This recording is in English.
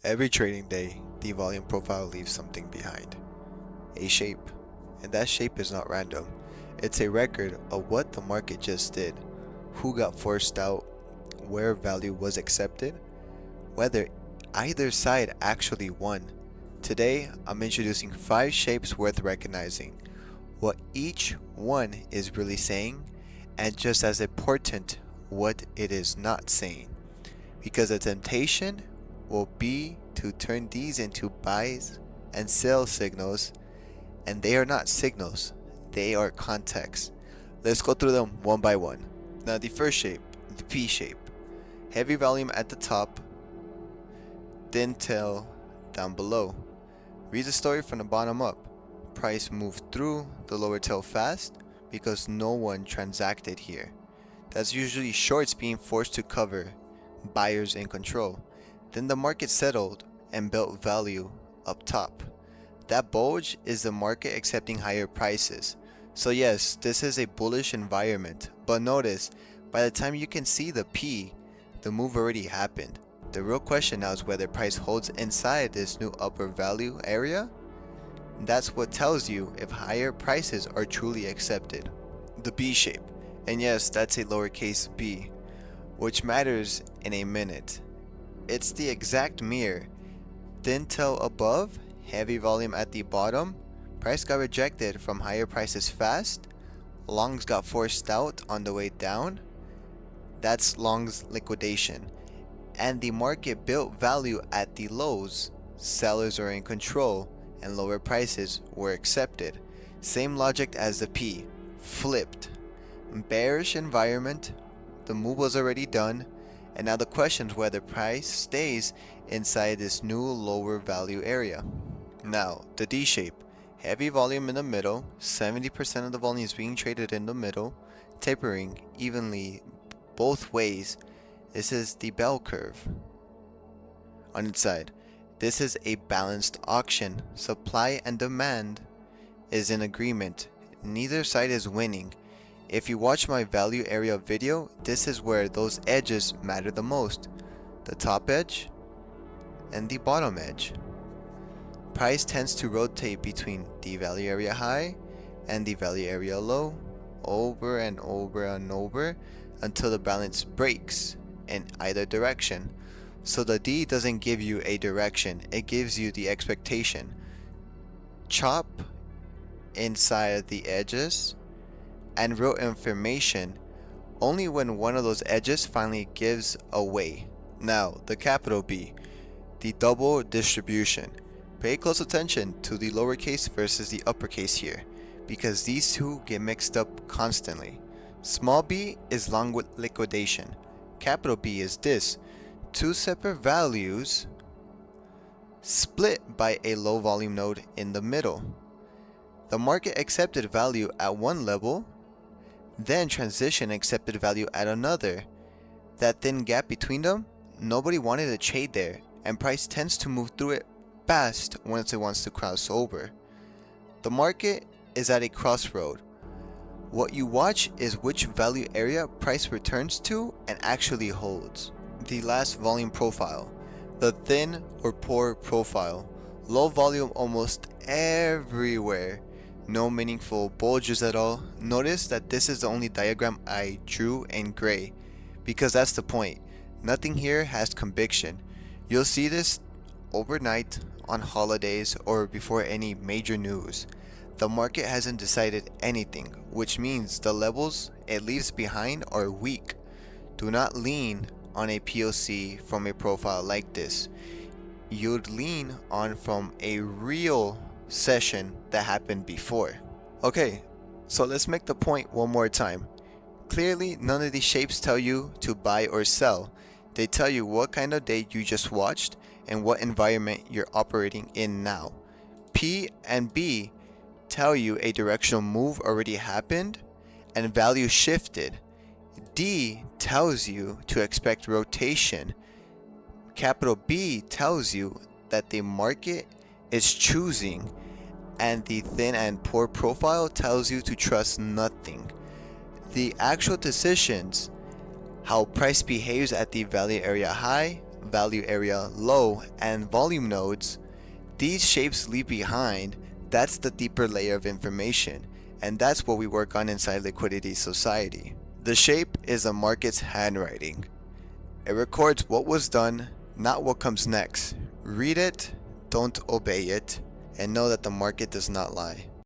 Every trading day, the volume profile leaves something behind. A shape. And that shape is not random. It's a record of what the market just did, who got forced out, where value was accepted, whether either side actually won. Today, I'm introducing 5 shapes worth recognizing, what each one is really saying, and just as important, what it is not saying. Because the temptation will be to turn these into buys and sell signals, and they are not signals, they are context. Let's go through them one by one. Now the first shape, the P shape. Heavy volume at the top, thin tail down below. Read the story from the bottom up. Price moved through the lower tail fast because no one transacted here. That's usually shorts being forced to cover, buyers in control. Then the market settled and built value up top. That bulge is the market accepting higher prices. So yes, this is a bullish environment, but notice, by the time you can see the P, the move already happened. The real question now is whether price holds inside this new upper value area. That's what tells you if higher prices are truly accepted. The B shape, and yes, that's a lowercase b, which matters in a minute. It's the exact mirror. Thin tail above, heavy volume at the bottom. Price got rejected from higher prices fast. Longs got forced out on the way down. That's longs liquidation. And the market built value at the lows. Sellers are in control and lower prices were accepted. Same logic as the P, flipped. Bearish environment, the move was already done. And now the question is whether price stays inside this new lower value area. Now, the D shape. Heavy volume in the middle. 70% of the volume is being traded in the middle. Tapering evenly both ways. This is the bell curve. On its side, this is a balanced auction. Supply and demand is in agreement. Neither side is winning. If you watch my value area video, this is where those edges matter the most. The top edge and the bottom edge. Price tends to rotate between the value area high and the value area low, over and over and over until the balance breaks in either direction. So the D doesn't give you a direction, it gives you the expectation. Chop inside the edges and real information only when one of those edges finally gives away. Now, the capital B, the double distribution. Pay close attention to the lowercase versus the uppercase here, because these two get mixed up constantly. Small b is long with liquidation. Capital B is this, two separate values split by a low volume node in the middle. The market accepted value at one level, then transition accepted value at another. That thin gap between them, nobody wanted to trade there, and price tends to move through it fast once it wants to cross over. The market is at a crossroad. What you watch is which value area price returns to and actually holds. The last volume profile, the thin or poor profile. Low volume almost everywhere. No meaningful bulges at all. Notice that this is the only diagram I drew in gray, because that's the point. Nothing here has conviction. You'll see this overnight, on holidays, or before any major news. The market hasn't decided anything, which means the levels it leaves behind are weak. Do not lean on a POC from a profile like this. You'd lean on from a real session that happened before. Okay, so let's make the point one more time. Clearly, none of these shapes tell you to buy or sell. They tell you what kind of day you just watched and what environment you're operating in now. P and B tell you a directional move already happened and value shifted. D tells you to expect rotation. Capital B tells you that the market is choosing, and the thin and poor profile tells you to trust nothing. The actual decisions, how price behaves at the value area high, value area, low, and volume nodes, these shapes leave behind, that's the deeper layer of information, and that's what we work on inside Liquidity Society. The shape is a market's handwriting. It records what was done, not what comes next. Read it, don't obey it, and know that the market does not lie.